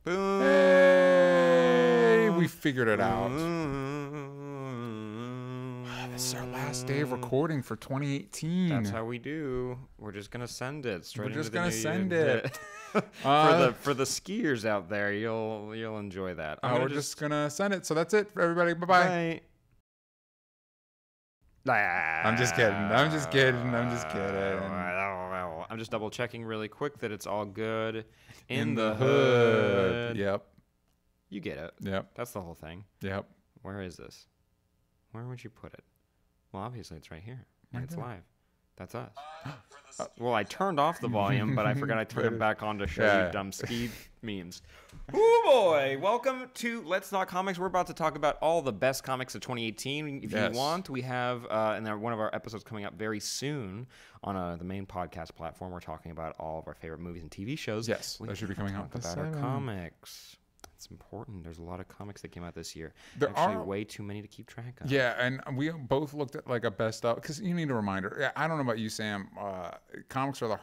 Boom. Hey, we figured it out. This is our last day of recording for 2018. That's how we do. We're just gonna send it straight. We're just into the gonna new send year. it. For the skiers out there, you'll enjoy that. We're just gonna send it. So that's it for everybody. Bye-bye. I'm just kidding. I'm just kidding. I'm just double checking really quick that it's all good in the the hood. Yep. You get it. Yep. That's the whole thing. Yep. Where is this? Where would you put it? Well, obviously it's right here. Right It's there. live. That's us. Well, I turned off the volume, but I forgot I turned it back on to show Yeah. you dumb ski memes. Oh boy! Welcome to Let's Not Comics. We're about to talk about all the best comics of 2018. If Yes. you want, we have one of our episodes coming up very soon on the main podcast platform. We're talking about all of our favorite movies and TV shows. Yes, We that should be can't coming out talk this about our seven. comics. It's important. There's a lot of comics that came out this year. There Actually, are- way too many to keep track of. Yeah, and we both looked at like a best of, because you need a reminder. Yeah, I don't know about you, Sam. Comics are the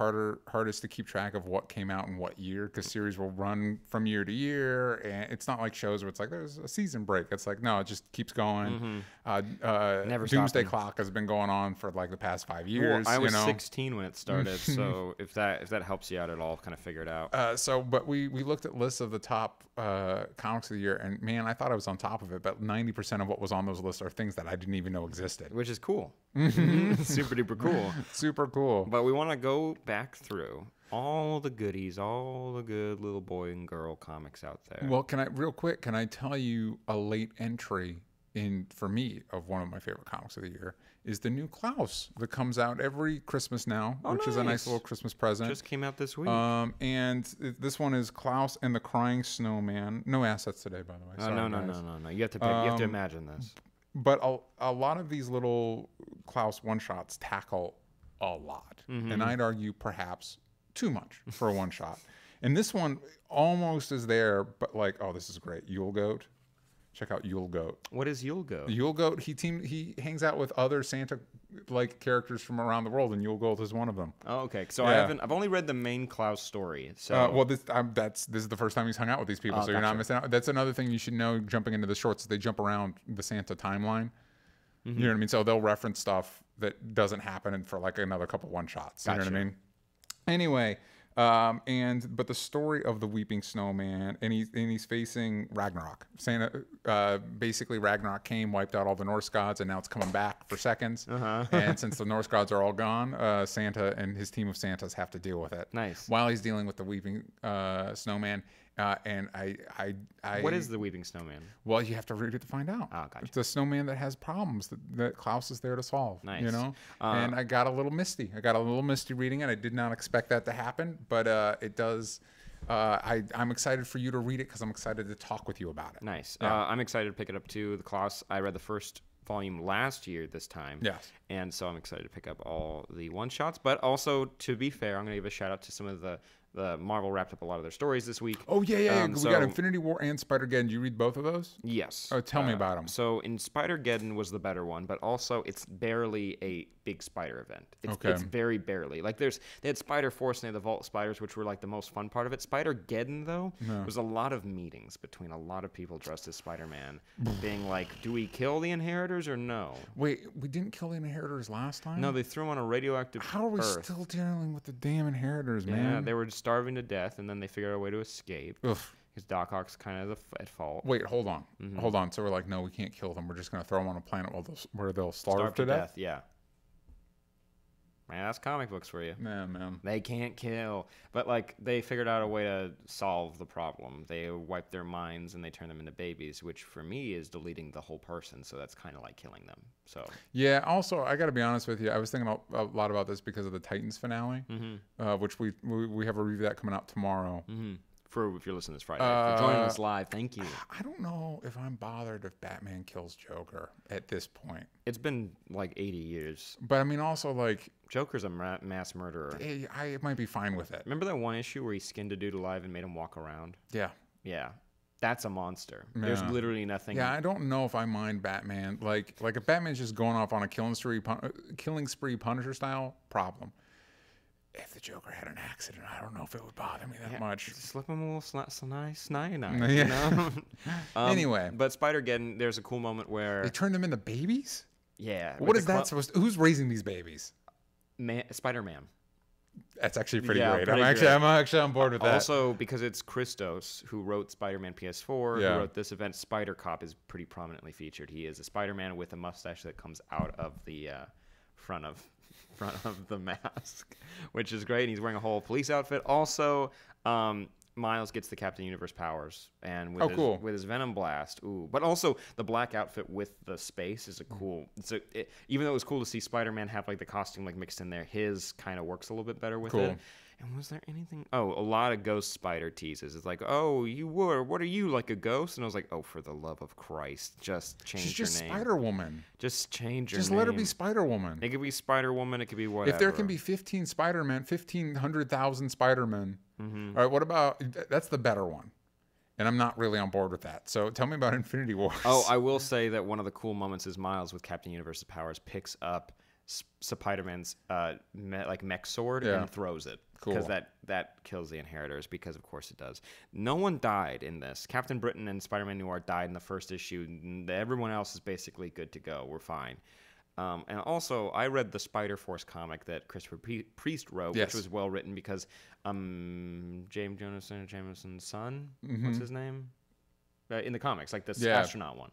hardest to keep track of what came out in what year, because series will run from year to year, and it's not like shows where it's like there's a season break. It's like no, it just keeps going. Never Doomsday stopping. Clock has been going on for like the past 5 Well, years. I was you know? 16 when it started, so if that helps you out at all, kind of figure it out. But we looked at lists of the top comics of the year, and man, I thought I was on top of it, but 90% of what was on those lists are things that I didn't even know existed. Which is cool. Super duper cool. Super cool. But we want to go back through all the goodies, all the good little boy and girl comics out there. Well, can I tell you a late entry in for me of one of my favorite comics of the year is the new Klaus that comes out every Christmas now, which is a nice nice. little Christmas present. Just came out this week. And this one is Klaus and the Crying Snowman. No assets today, by the way. Sorry, no. guys. You have to pick, you have to imagine this. But a lot of these little Klaus one-shots tackle a lot. And I'd argue perhaps too much for a one-shot. And this one almost is there, but like, oh, this is great. Yule Goat. Check out Yule Goat. What is Yule Go? Yule Goat, he hangs out with other Santa-like characters from around the world, and Yule Goat is one of them. Oh, okay. So Yeah. I've only read the main Klaus story. So This is the first time he's hung out with these people, so you're not gotcha. missing out. That's another thing you should know jumping into the shorts. They jump around the Santa timeline. You know what I mean? So they'll reference stuff that doesn't happen for like another couple one shots. You know what I Gotcha. mean? Anyway, but the story of the Weeping Snowman, and he's facing Ragnarok. Santa, basically Ragnarok came, wiped out all the Norse gods, and now it's coming back for seconds. And since the Norse gods are all gone, Santa and his team of Santas have to deal with it. Nice. While he's dealing with the Weeping Snowman, and I what is the Weeping Snowman? well, you have to read it to find out. Oh, gotcha. It's a snowman that has problems that Klaus is there to solve. Nice. You know? And I got a little misty. reading it. I did not expect that to happen, but it does. I'm excited for you to read it because I'm excited to talk with you about it. Nice. Yeah. I'm excited to pick it up too. The Klaus, I read the first volume last year this time. Yes. And so I'm excited to pick up all the one-shots. But also, to be fair, I'm going to give a shout-out to some of the Marvel wrapped up a lot of their stories this week. Oh, yeah. We so- got Infinity War and Spider-Geddon. Did you read both of those? Yes. Oh, tell me about 'em. So in Spider-Geddon was the better one, but also it's barely a big spider event. It's very barely. Like they had Spider-Force and they had the Vault Spiders, which were like the most fun part of it. Spider-Geddon, though, was a lot of meetings between a lot of people dressed as Spider-Man being like, do we kill the Inheritors or no? Wait, we didn't kill the Inheritors last time? No, they threw them on a radioactive How are we Earth. still dealing with the damn Inheritors, Yeah, man? they were starving to death, and then they figured out a way to escape. Ugh. Because Doc Ock's kind of at fault. Wait, hold on. Hold on. So we're like, no, we can't kill them. We're just going to throw them on a planet where they'll starve to death? Yeah. Man, that's comic books for you. Man. They can't kill. But, like, they figured out a way to solve the problem. They wipe their minds and they turn them into babies, which for me is deleting the whole person. So that's kind of like killing them. So, Yeah, also, I got to be honest with you. I was thinking a lot about this because of the Titans finale, which we have a review of that coming out tomorrow. for if you're listening this Friday. If you're joining us live, thank you. I don't know if I'm bothered if Batman kills Joker at this point. It's been like 80 years. But I mean, also, like, Joker's a mass murderer. I might be fine with it. Remember that one issue where he skinned a dude alive and made him walk around? Yeah. Yeah. That's a monster. There's Yeah. literally nothing. Yeah, I don't know if I mind Batman. Like if Batman's just going off on a killing spree Punisher style, problem. if the Joker had an accident, I don't know if it would bother me that much. Slip him a little cyanide, Yeah. you know? Anyway. But Spider-Geddon, there's a cool moment where... They turned them into babies? Yeah. What is that supposed to... Who's raising these babies? Spider-Man. That's actually pretty great. Pretty I'm actually on board with that. Also, because it's Christos who wrote Spider-Man PS4, who wrote this event, Spider-Cop is pretty prominently featured. He is a Spider-Man with a mustache that comes out of the front of the mask, which is great. And he's wearing a whole police outfit. Also, Miles gets the Captain Universe powers, and with his Venom Blast. Ooh, but also the black outfit with the space is a cool. Even though it was cool to see Spider-Man have like the costume like mixed in there, his kind of works a little bit better with it. And was there anything? Oh, a lot of Ghost Spider teases. It's like, oh, what are you, like a ghost? And I was like, oh, for the love of Christ, just change your name. She's just Spider-Woman. Just change your name. Just let her be Spider-Woman. It could be Spider-Woman. It could be whatever. If there can be 15 Spider-Men, 1,500,000 Spider-Men. All right, what about... That's the better one. And I'm not really on board with that. So tell me about Infinity Wars. Oh, I will say that one of the cool moments is Miles with Captain Universe's powers picks up Spider-Man's mech sword and throws it. Because that kills the Inheritors, because of course it does. No one died in this. Captain Britain and Spider-Man Noir died in the first issue. Everyone else is basically good to go. We're fine. And also, I read the Spider-Force comic that Christopher Priest wrote, which was well written because James Jameson's son, what's his name? In the comics, like the astronaut one.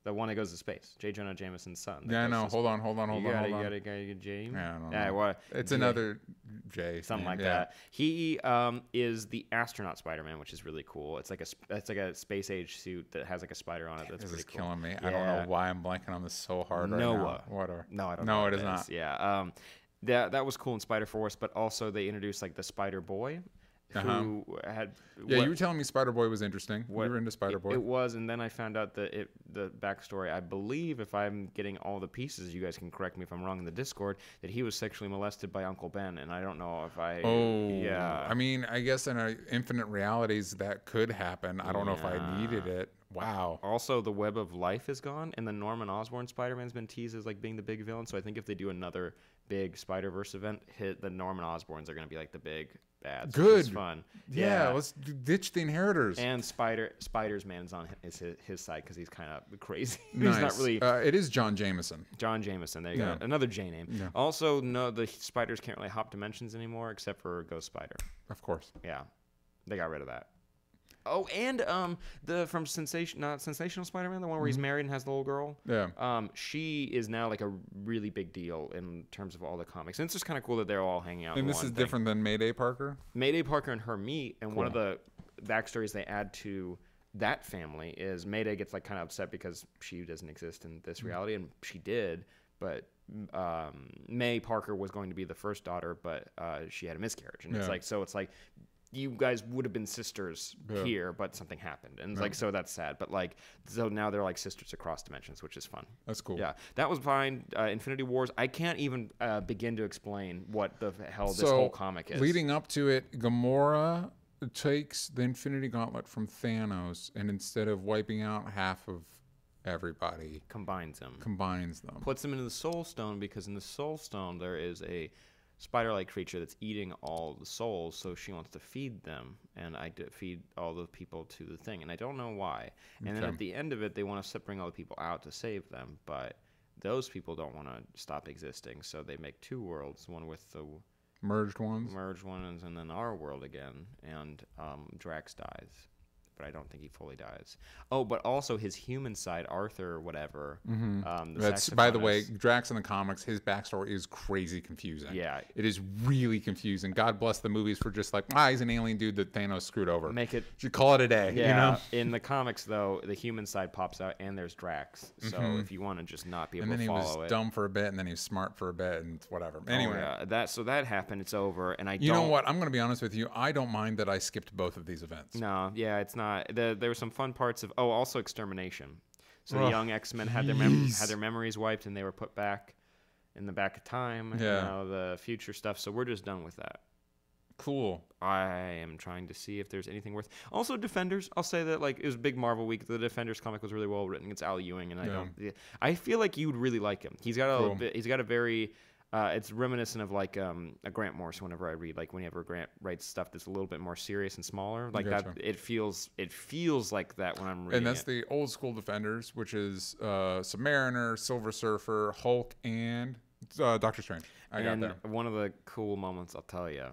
The one that goes to space. J. Jonah Jameson's son. Yeah, no. Hold on. You gotta get James. Yeah, I don't know. It's another J. Something like that. He is the astronaut Spider-Man, which is really cool. It's like a space age suit that has like a spider on it. That's pretty cool. Killing me. I don't know why I'm blanking on this so hard right now. Whatever. No, I don't know. No, it is not. Yeah. That was cool in Spider-Force, but also they introduced like the Spider-Boy. Who had you were telling me Spider-Boy was interesting. We were into Spider-Boy. It was, and then I found out that the backstory, I believe, if I'm getting all the pieces, you guys can correct me if I'm wrong in the Discord, that he was sexually molested by Uncle Ben, and I don't know if I... I mean, I guess in infinite realities that could happen. I don't know if I needed it. Wow. Also, the Web of Life is gone, and the Norman Osborn Spider-Man's been teased as like being the big villain, so I think if they do another big Spider-Verse event, the Norman Osborns are going to be like the big bads. Good. It's fun. Yeah, let's ditch the Inheritors. And Spider's Man's on his side because he's kind of crazy. Nice. He's not really. It is John Jameson. John Jameson. There you go. Another J name. Yeah. Also, no, the spiders can't really hop dimensions anymore except for Ghost Spider. Of course. Yeah, they got rid of that. Oh, and from Sensational Spider-Man, the one where he's married and has the little girl. Yeah. She is now like a really big deal in terms of all the comics, and it's just kind of cool that they're all hanging out. And this is different than Mayday Parker. Mayday Parker and her meet, and one of the backstories they add to that family is Mayday gets like kind of upset because she doesn't exist in this reality, and she did, but May Parker was going to be the first daughter, but she had a miscarriage, and it's like you guys would have been sisters here, but something happened, and it's like, so that's sad. But like, so now they're like sisters across dimensions, which is fun. That's cool. Yeah, that was fine. Infinity Wars. I can't even begin to explain what the hell this whole comic is. Leading up to it, Gamora takes the Infinity Gauntlet from Thanos, and instead of wiping out half of everybody, combines them, puts them into the Soul Stone, because in the Soul Stone there is a spider-like creature that's eating all the souls, so she wants to feed them, and feed all the people to the thing, and I don't know why. And then at the end of it, they want to bring all the people out to save them, but those people don't want to stop existing, so they make two worlds, one with the merged ones, and then our world again, and Drax dies. But I don't think he fully dies. Oh, but also his human side, Arthur, or whatever. That's, by the way, Drax in the comics, his backstory is crazy confusing. Yeah. It is really confusing. God bless the movies for just like, he's an alien dude that Thanos screwed over. Just call it a day. Yeah. You know? In the comics, though, the human side pops out, and there's Drax. So if you want to just not be able to follow it. And then he was dumb for a bit, and then he was smart for a bit, and whatever. Anyway. So that happened. It's over. And You know what? I'm going to be honest with you. I don't mind that I skipped both of these events. No, yeah, it's not. There were some fun parts of also Extermination. So the young X-Men had their memories wiped, and they were put back in the back of time. The future stuff. So we're just done with that. Cool. I am trying to see if there's anything worth. Also, Defenders. I'll say that it was a big Marvel week. The Defenders comic was really well written. It's Al Ewing, and I feel like you'd really like him. He's got a very It's reminiscent of like a Grant Morrison. Whenever I read, like whenever Grant writes stuff that's a little bit more serious and smaller, like Gotcha. that, it feels like that when I'm reading. And that's it. the old school Defenders, which is Submariner, Silver Surfer, Hulk, and Doctor Strange. I got there. One of the cool moments, I'll tell you.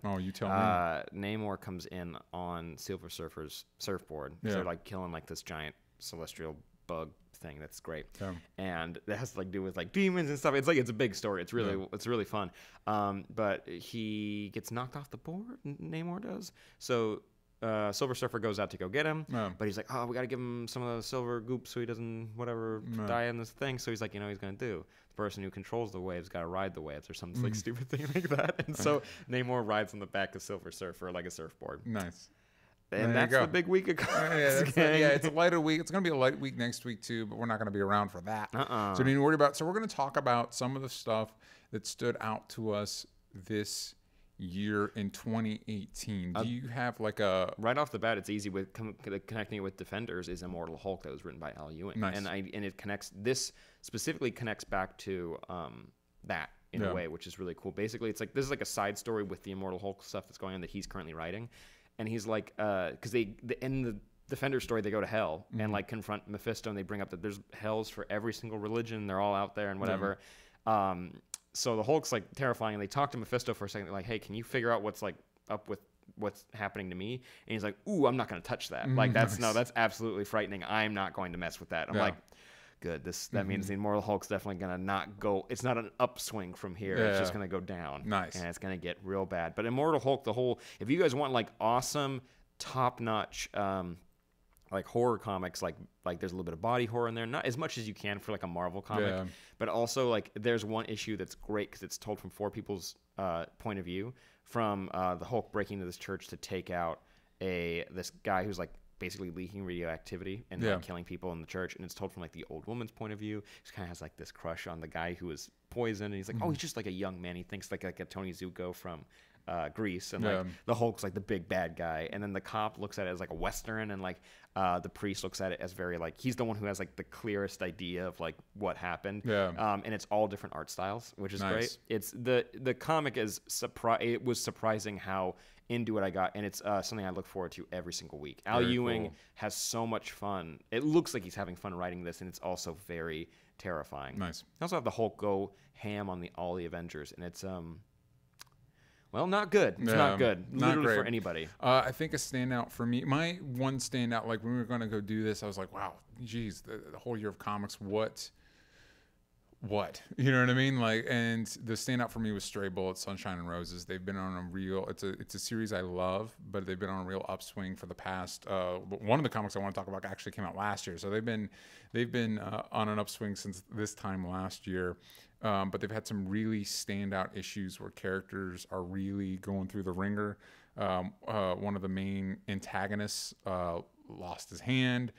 Oh, you tell me. Namor comes in on Silver Surfer's surfboard. Yeah. So they're like killing like this giant celestial bug thing. That's great. Yeah. And that has to like do with like demons and stuff. It's like it's a big story. It's really fun. But he gets knocked off the board. Namor does. So Silver Surfer goes out to go get him, but he's like, oh, we got to give him some of the silver goop so he doesn't die in this thing. So he's like, he's gonna do. The person who controls the waves got to ride the waves or some like stupid thing like that. And so Namor rides on the back of Silver Surfer like a surfboard. Nice. And that's the big week of comics. It's a lighter week. It's going to be a light week next week too, but we're not going to be around for that. So don't even worry about it. So we're going to talk about some of the stuff that stood out to us this year in 2018. Do you have like a... Right off the bat, it's easy with connecting it with Defenders is Immortal Hulk that was written by Al Ewing. Nice. And it connects, this specifically connects back to that in a way, which is really cool. Basically, it's like, this is like a side story with the Immortal Hulk stuff that's going on that he's currently writing. And he's like, because in the Defender story, they go to hell and like confront Mephisto, and they bring up that there's hells for every single religion. They're all out there and whatever. So the Hulk's like terrifying, and they talk to Mephisto for a second. They're like, hey, can you figure out what's like up with what's happening to me? And he's like, ooh, I'm not going to touch that. Like that's that's absolutely frightening. I'm not going to mess with that. I'm like, good. That means the Immortal Hulk's definitely gonna not go. It's not an upswing from here. It's just gonna go down. Nice. And it's gonna get real bad. But Immortal Hulk, if you guys want like awesome, top notch, like horror comics, like there's a little bit of body horror in there, not as much as you can for like a Marvel comic, but also like there's one issue that's great because it's told from four people's point of view, from the Hulk breaking into this church to take out this guy who's like basically leaking radioactivity and like killing people in the church, and it's told from like the old woman's point of view. She kind of has like this crush on the guy who was poisoned, and he's like, oh, he's just like a young man. He thinks like a Tony Zuko from Grease, and like the Hulk's like the big bad guy, and then the cop looks at it as like a Western, and like the priest looks at it as very like he's the one who has like the clearest idea of like what happened. And it's all different art styles, which is great. It's the comic is it was surprising how into it I got, and it's something I look forward to every single week. Al Ewing has so much fun. It looks like he's having fun writing this, and it's also very terrifying. Nice. I also have the Hulk go ham on all the Avengers, and it's well, not good. It's not good. Literally for anybody. I think a standout for me, my one standout, like when we were going to go do this, I was like, wow, geez, the whole year of comics, what? You know what I mean? Like, and the standout for me was Stray Bullets, Sunshine and Roses. They've been on a real, it's a series I love, but they've been on a real upswing for the past, one of the comics I want to talk about actually came out last year. So they've been on an upswing since this time last year. But they've had some really standout issues where characters are really going through the ringer. One of the main antagonists lost his hand.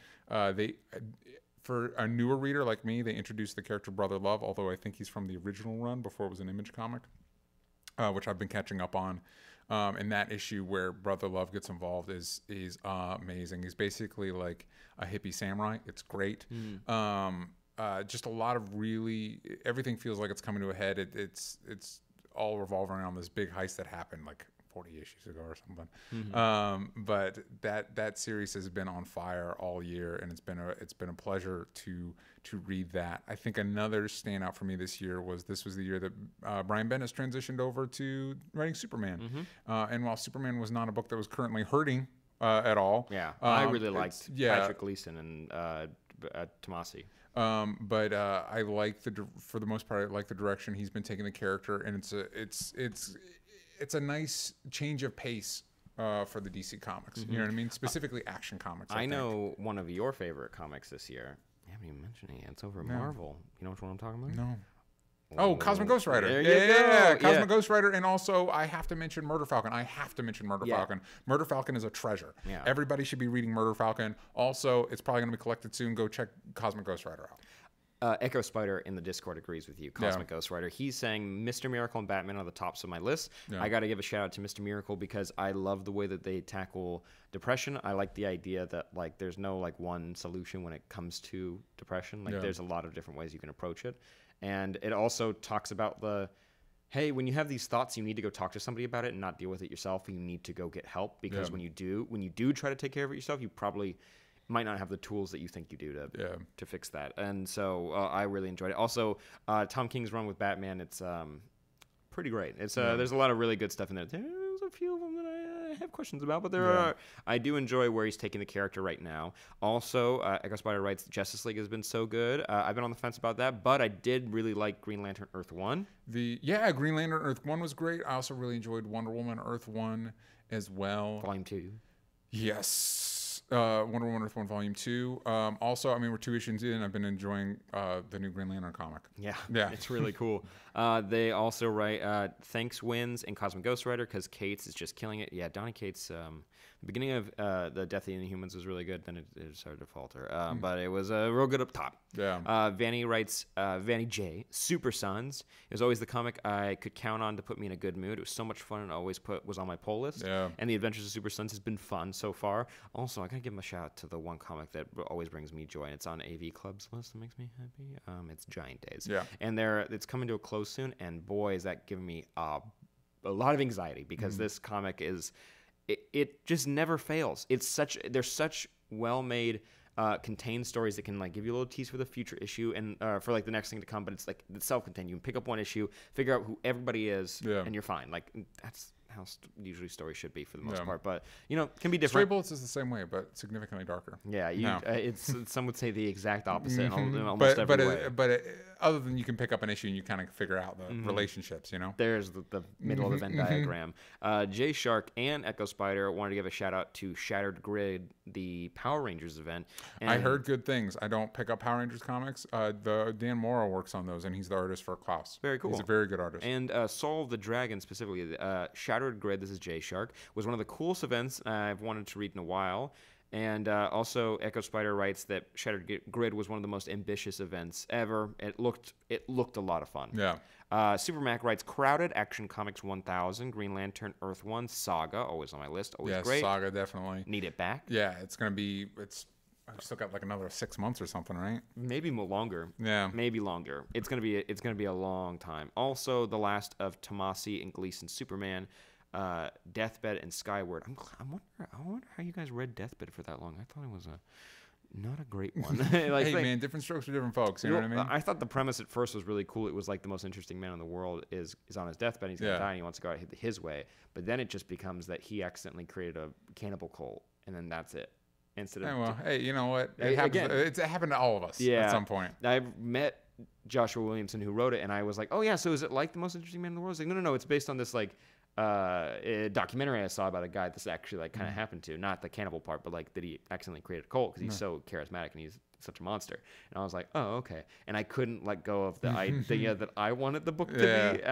For a newer reader like me, they introduced the character Brother Love, although I think he's from the original run before it was an Image comic, which I've been catching up on. And that issue where Brother Love gets involved is amazing. He's basically like a hippie samurai. It's great. Just a lot of really, everything feels like it's coming to a head. It's all revolving around this big heist that happened like 40 issues ago or something. But that series has been on fire all year, and it's been a pleasure to read that. I think another standout for me this year was the year that Brian Bendis transitioned over to writing Superman. And while Superman was not a book that was currently hurting at all, I really liked Patrick Gleason and Tomasi. But I like for the most part, I like the direction he's been taking the character, and it's a nice change of pace for the DC comics. You know what I mean? Specifically action comics. I know one of your favorite comics this year. I haven't even mentioned it yet. It's over at Marvel. You know which one I'm talking about? No. Oh, Cosmic Ghost Rider. There you go. Cosmic Ghost Rider. And also, I have to mention Murder Falcon. Falcon. Murder Falcon is a treasure. Everybody should be reading Murder Falcon. Also, it's probably going to be collected soon. Go check Cosmic Ghost Rider out. Echo Spider in the Discord agrees with you. Cosmic Ghost Rider. He's saying Mr. Miracle and Batman are the tops of my list. I got to give a shout out to Mr. Miracle because I love the way that they tackle depression. I like the idea that like there's no like one solution when it comes to depression. Like there's a lot of different ways you can approach it, and it also talks about hey, when you have these thoughts, you need to go talk to somebody about it and not deal with it yourself. You need to go get help because when you do try to take care of it yourself, you probably might not have the tools that you think you do to fix that. And so I really enjoyed it. Also, Tom King's run with Batman, it's pretty great. It's there's a lot of really good stuff in there. There's a few of them that I have questions about, but I do enjoy where he's taking the character right now. Also, Echo Spider writes Justice League has been so good. I've been on the fence about that, but I did really like Green Lantern Earth 1. Green Lantern Earth 1 was great. I also really enjoyed Wonder Woman Earth 1 as well. Volume 2. Yes. Wonder Woman Earth 1 Volume 2. Also, I mean, we're 2 issues in. I've been enjoying the new Green Lantern comic. Yeah. It's really cool. They also write Thanks Wins and Cosmic Ghost Rider because Cates is just killing it. Yeah, Donny Cates, the beginning of the Death of the Inhumans was really good. Then it started to falter. But it was real good up top. Yeah. Vanny writes, Vanny J, Super Sons. It was always the comic I could count on to put me in a good mood. It was so much fun and always was on my pull list. Yeah. And The Adventures of Super Sons has been fun so far. Also, I gotta give him a shout out to the one comic that always brings me joy, and it's on AV Club's list that makes me happy. It's Giant Days. Yeah. And it's coming to a close soon, and boy, is that giving me a lot of anxiety because this comic is, it just never fails. There's such well-made contained stories that can like give you a little tease for the future issue and for like the next thing to come, but it's like it's self-contained. You can pick up one issue, figure out who everybody is, and you're fine. Like that's how usually stories should be for the most part, but can be different. Stray Bullets is the same way, but significantly darker. Yeah, it's some would say the exact opposite in almost every way. But other than you can pick up an issue and you kind of figure out the relationships, There's the middle of the Venn diagram. Jay Shark and Echo Spider wanted to give a shout out to Shattered Grid, the Power Rangers event. And I heard good things. I don't pick up Power Rangers comics. The Dan Morrow works on those, and he's the artist for Klaus. Very cool. He's a very good artist. And Soul of the Dragon specifically, Shattered Grid, this is Jay Shark, was one of the coolest events I've wanted to read in a while. And also, Echo Spider writes that Shattered Grid was one of the most ambitious events ever. It looked a lot of fun. Yeah. Super Mac writes Crowded, Action Comics 1000, Green Lantern, Earth 1, Saga, always on my list, always great. Saga, definitely. Need it back. Yeah, I've still got like another 6 months or something, right? Maybe longer. Yeah. Maybe longer. It's gonna be a long time. Also, the last of Tomasi and Gleason Superman. Deathbed and Skyward. I wonder how you guys read Deathbed for that long. I thought it was not a great one. Man, different strokes for different folks. You know what I mean? I thought the premise at first was really cool. It was like the most interesting man in the world is on his deathbed. He's gonna die and he wants to go out his way. But then it just becomes that he accidentally created a cannibal cult, and then that's it. Instead of hey, you know what? It happened to all of us at some point. I met Joshua Williamson who wrote it, and I was like, oh yeah, so is it like the most interesting man in the world? He's like, no, it's based on this like documentary I saw about a guy this actually like kind of happened to, not the cannibal part, but like that he accidentally created a cult because he's so charismatic and he's such a monster. And I was like, oh, okay. And I couldn't let go of the idea that I wanted the book to be.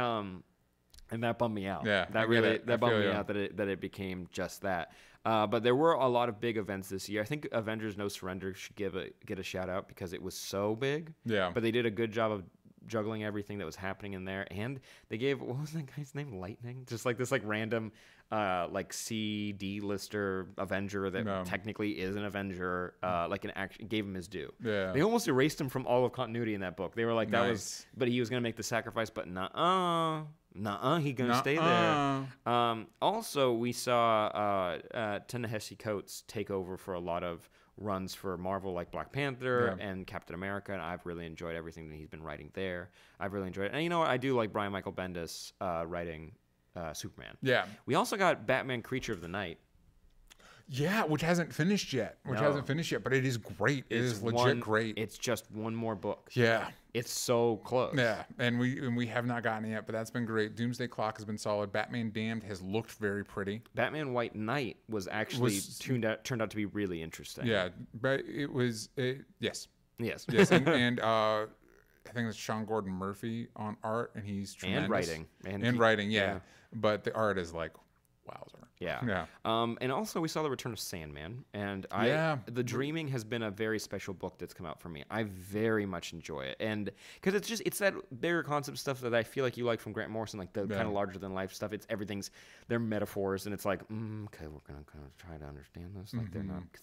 And that bummed me out. Yeah, that bummed me out that it became just that. But there were a lot of big events this year. I think Avengers No Surrender should get a shout out because it was so big. Yeah. But they did a good job of juggling everything that was happening in there, and they gave, what was that guy's name, Lightning, just like this like random like C-D lister Avenger that technically is an Avenger, like an action, gave him his due. Yeah, they almost erased him from all of continuity in that book. They were like, that was, but he was gonna make the sacrifice, but he gonna stay there. Also, we saw Ta-Nehisi Coates take over for a lot of runs for Marvel, like Black Panther and Captain America, and I've really enjoyed everything that he's been writing there. I've really enjoyed it. And you know what? I do like Brian Michael Bendis writing Superman. Yeah. We also got Batman Creature of the Night. Yeah, which hasn't finished yet. But it is great. It is legit great. It's just one more book. Yeah. It's so close. Yeah, and we have not gotten it yet, but that's been great. Doomsday Clock has been solid. Batman Damned has looked very pretty. Batman White Knight was actually turned out to be really interesting. Yeah, but it was yes. Yes. And I think it's Sean Gordon Murphy on art, and he's tremendous. And writing. And writing, yeah. But the art is like, Wowzer. Yeah. And also we saw the return of Sandman, and The Dreaming has been a very special book that's come out for me. I very much enjoy it, and because it's that bigger concept stuff that I feel like you like from Grant Morrison, like the kind of larger than life stuff. They're metaphors, and it's like, okay, we're gonna kind of try to understand this. Like they're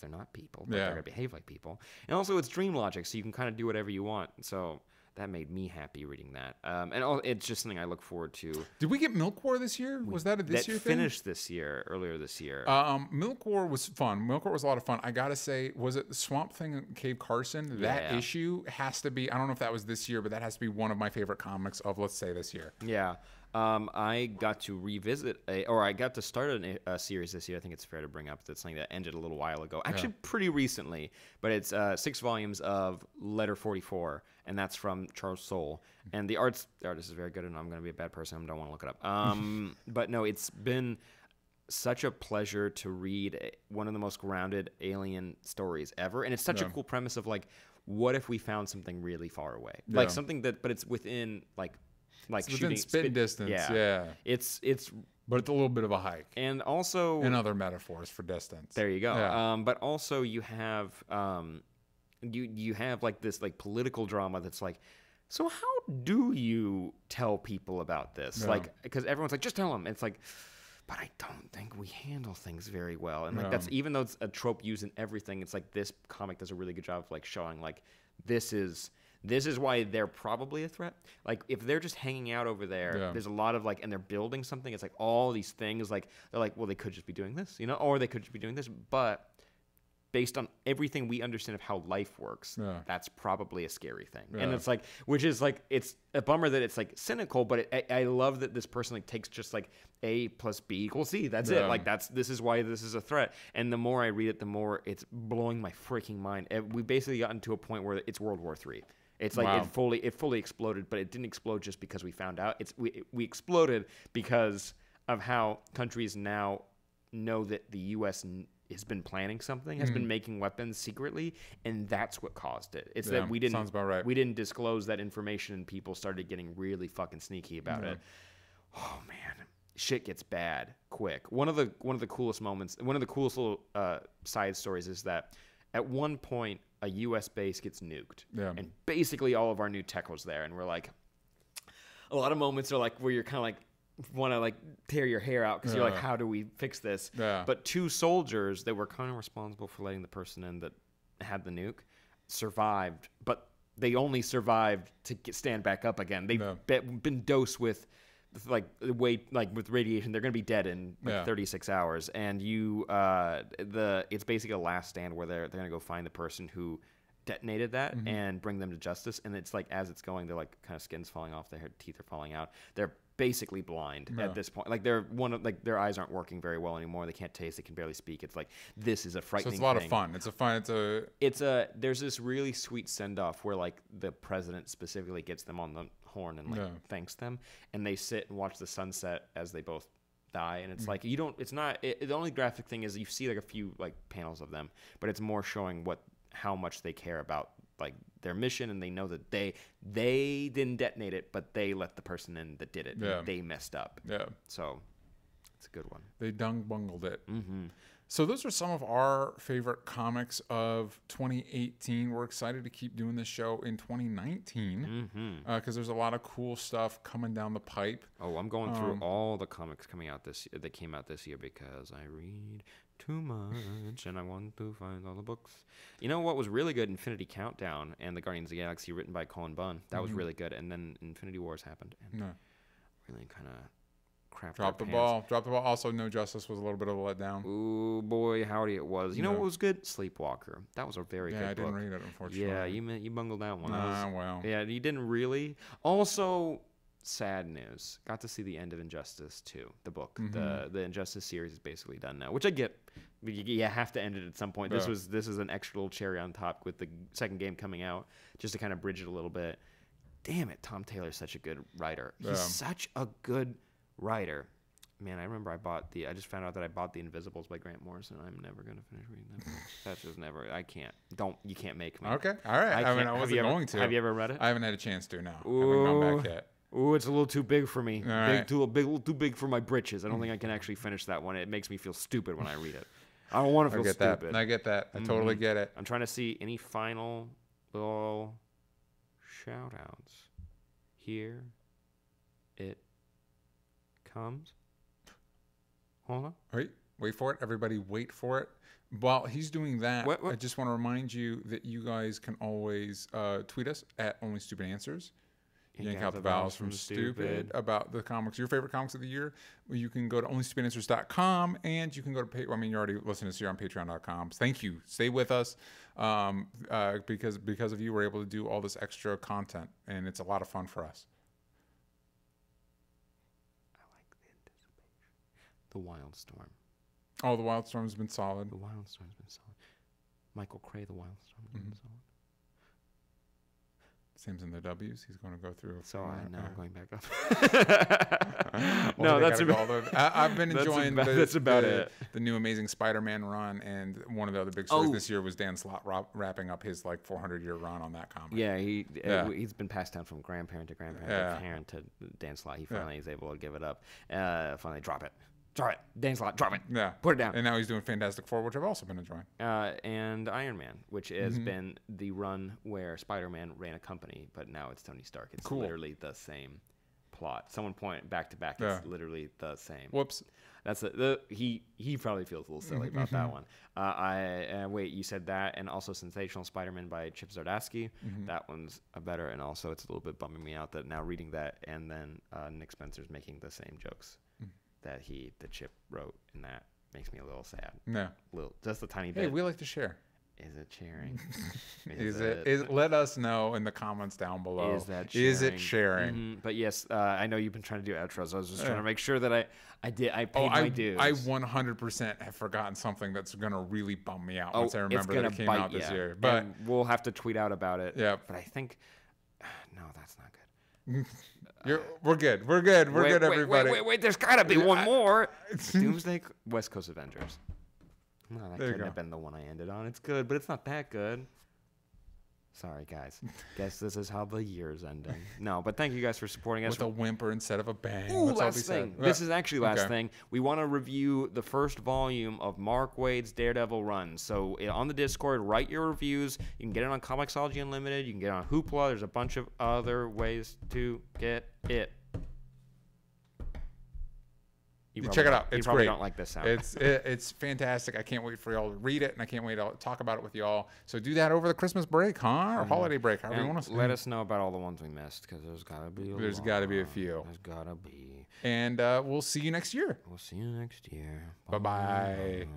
not people, but they're gonna behave like people. And also it's dream logic, so you can kind of do whatever you want. So that made me happy reading that. It's just something I look forward to. Did we get Milk War this year? Was that a this year thing? That finished this year, earlier this year. Milk War was fun. Milk War was a lot of fun. I got to say, was it Swamp Thing and Cave Carson? That issue has to be, I don't know if that was this year, but that has to be one of my favorite comics of, let's say, this year. Yeah. I got to revisit I got to start a series this year. I think it's fair to bring up that's something that ended a little while ago. Actually, pretty recently, but it's 6 volumes of Letter 44, and that's from Charles Soule. And the artist is very good, and I'm going to be a bad person. I don't want to look it up. But no, it's been such a pleasure to read one of the most grounded alien stories ever, and it's such a cool premise of like, what if we found something really far away, like something that, but it's within like it's within spit distance. Yeah. It's but it's a little bit of a hike. And also and other metaphors for distance. There you go. Yeah. But also you have you have like this like political drama that's like, so how do you tell people about this? Yeah. Like, because everyone's like, just tell them. It's like, but I don't think we handle things very well. And like that's, even though it's a trope used in everything, it's like this comic does a really good job of like showing like this is why they're probably a threat. Like if they're just hanging out over there, there's a lot of like, and they're building something. It's like all these things, like they're like, well, they could just be doing this, you know, or they could just be doing this. But based on everything we understand of how life works, that's probably a scary thing. And it's like, which is like, it's a bummer that it's like cynical, but I love that this person like takes just like A plus B equals C. That's it. Like this is why this is a threat. And the more I read it, the more it's blowing my freaking mind. We've basically gotten to a point where it's World War III. It's like it fully exploded, but it didn't explode just because we found out. We exploded because of how countries now know that the U.S. has been planning something, has been making weapons secretly, and that's what caused it. It's that we didn't. Sounds about right. We didn't disclose that information, and people started getting really fucking sneaky about it. Oh man, shit gets bad quick. One of the coolest moments, one of the coolest little side stories is that at one point a U.S. base gets nuked, and basically all of our new tech was there, and we're like, a lot of moments are like where you're kind of like want to like tear your hair out because you're like, how do we fix this? But 2 soldiers that were kind of responsible for letting the person in that had the nuke survived, but they only survived to stand back up again. They've been dosed with like with radiation. They're gonna be dead in like 36 hours, and it's basically a last stand where they're gonna go find the person who detonated that and bring them to justice. And it's like, as it's going, they're like kind of skin's falling off, their teeth are falling out, they're basically blind at this point. Like their eyes aren't working very well anymore. They can't taste. They can barely speak. It's like, this is a frightening thing. So it's a lot of fun. There's this really sweet send off where like the president specifically gets them on the horn and like thanks them, and they sit and watch the sunset as they both die. And it's like, the only graphic thing is you see like a few like panels of them, but it's more showing how much they care about like their mission, and they know that they didn't detonate it, but they let the person in that did it. They messed up. So it's a good one. They bungled it. So those are some of our favorite comics of 2018. We're excited to keep doing this show in 2019 because there's a lot of cool stuff coming down the pipe. Oh, I'm going through all the comics coming out that came out this year because I read too much and I want to find all the books. You know what was really good? Infinity Countdown and the Guardians of the Galaxy, written by Colin Bunn. That was really good. And then Infinity Wars happened and really kind of crap. Drop the ball. Also, No Justice was a little bit of a letdown. Ooh, boy, howdy it was. You know what was good? Sleepwalker. That was a very good book. Yeah, I didn't read it, unfortunately. Yeah, you bungled that one. Well. Yeah, you didn't really. Also, sad news. Got to see the end of Injustice 2, the book. The Injustice series is basically done now, which I get. You have to end it at some point. This is an extra little cherry on top with the second game coming out, just to kind of bridge it a little bit. Damn it, Tom Taylor's such a good writer. He's such a good writer. Man, I remember I just found out that I bought The Invisibles by Grant Morrison. I'm never going to finish reading that book. That's just never, you can't make me. Okay, all right. I wasn't going to. Have you ever read it? I haven't had a chance to, no. I haven't gone back yet. Ooh, it's a little too big for me. Right. Too big for my britches. I don't think I can actually finish that one. It makes me feel stupid when I read it. I don't want to feel stupid. I get that. I totally get it. I'm trying to see any final little shout outs. Here it comes. Hold on. Wait for it. Everybody wait for it. While he's doing that, What? I just want to remind you that you guys can always tweet us at Only Stupid Answers. Yank out the vowels from stupid about the comics, your favorite comics of the year. You can go to onlystupidanswers.com and you can go to I mean, you're already listening to us here on patreon.com. Thank you. Stay with us because of you, we're able to do all this extra content, and it's a lot of fun for us. I like the anticipation. The Wildstorm. Oh, the Wildstorm's been solid. The Wildstorm's been solid. Michael Cray, the Wildstorm's been solid. Same's in the W's. He's going to go through. So now I'm going back up. No, that's about it. I've been enjoying that's about it. The new Amazing Spider-Man run, and one of the other big stories this year was Dan Slott wrapping up his 400-year run on that comic. Yeah, he's been passed down from grandparent to grandparent to parent to Dan Slott. He finally is able to give it up. Finally, drop it. Drop it. Dan Slott, drop it. Yeah. Put it down. And now he's doing Fantastic Four, which I've also been enjoying. And Iron Man, which has been the run where Spider-Man ran a company, but now it's Tony Stark. It's literally the same plot. Someone point back to back. It's literally the same. Whoops. That's he probably feels a little silly about that one. Wait, you said that, and also Sensational Spider-Man by Chip Zdarsky. That one's better, and also it's a little bit bumming me out that now reading that, and then Nick Spencer's making the same jokes that Chip wrote, and that makes me a little sad. No, just a tiny bit. Hey, we like to share. Is it sharing? Let us know in the comments down below. Is it sharing? But yes, I know you've been trying to do outros. I was just trying to make sure that I paid my dues. I 100% have forgotten something that's gonna really bum me out once I remember that it came out this year. But and we'll have to tweet out about it. Yeah. But I think no, that's not good. We're good. We're good, everybody. Wait. There's got to be one more. Doomsday West Coast Avengers. No, that couldn't have been the one I ended on. It's good, but it's not that good. Sorry, guys. Guess this is how the year's ending. No, but thank you guys for supporting us. With a whimper instead of a bang. Ooh, last thing. This is actually last thing. We want to review the first volume of Mark Waid's Daredevil run. So on the Discord, write your reviews. You can get it on Comixology Unlimited. You can get it on Hoopla. There's a bunch of other ways to get it. Check it out. It's probably great. Don't like this sound. It's fantastic. I can't wait for y'all to read it, and I can't wait to talk about it with y'all. So do that over the Christmas break, or holiday break, however you want to say. Let us know about all the ones we missed, because there's got to be a There's got to be a few. There's got to be. And we'll see you next year. We'll see you next year. Bye-bye.